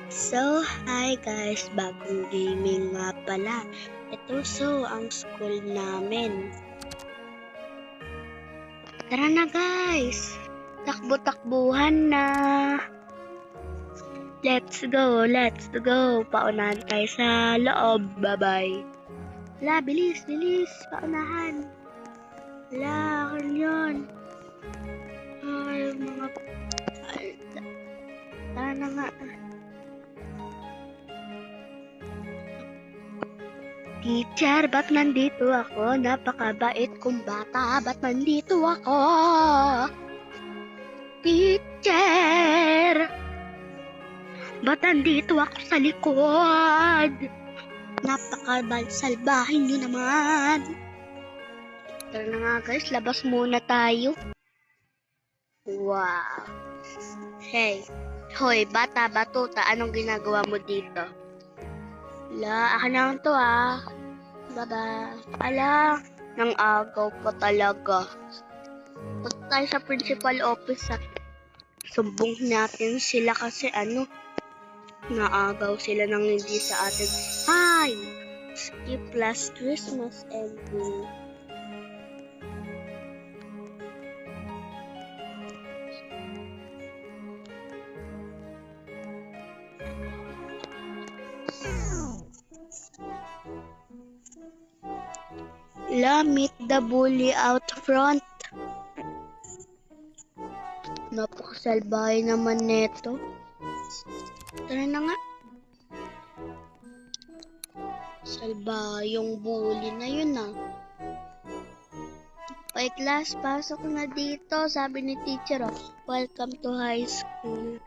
So, hi guys, bagong gaming nga pala. Ito ang school namin. Tara na guys, takbo-takbuhan na. Let's go. Paunahan tayo sa loob, bye-bye. Hala, bilis, paunahan. Hala, kanyon. Ay, tara na nga. Teacher, ba't nandito ako? Napakabait kong bata. Ba't nandito ako? Teacher! Ba't nandito ako sa likod? Napakasalbahin nyo naman. Tara na nga guys, labas muna tayo. Wow. Hey. Hoy, bata, batuta, anong ginagawa mo dito? Akin na lang to Baba. Nang agaw pa talaga. Punta tayo sa principal office sumbong natin sila kasi naagaw sila ng hindi sa atin. Hi! Skip last Christmas ending. Meet the bully out front. Napakasalbahay naman neto. Tara na nga. Salbahay yung bully na yun Okay class, pasok na dito. Sabi ni teacher welcome to high school.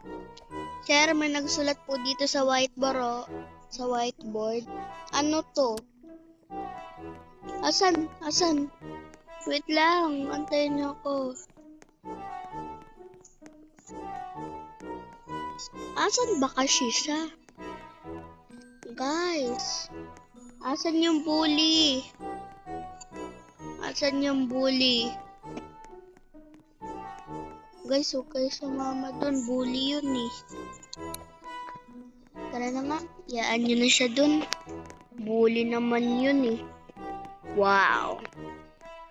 Sir, may nagsulat po dito sa whiteboard sa whiteboard. Ano to? Asan? Wait lang, antayin niyo ako. Asan ba kasi siya? Guys, asan yung bully? Guys, okay sa mama dun. Bully yun Tara na nga, yaan nyo na siya dun. Bully naman yun Wow.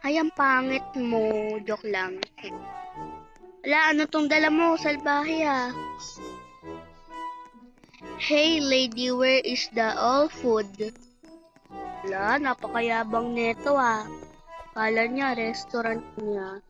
Ay, ang pangit mo. Joke lang. Ano tong dala mo? Salbahe Hey lady, where is the all food? Napakayabang neto Kala niya, restaurant niya.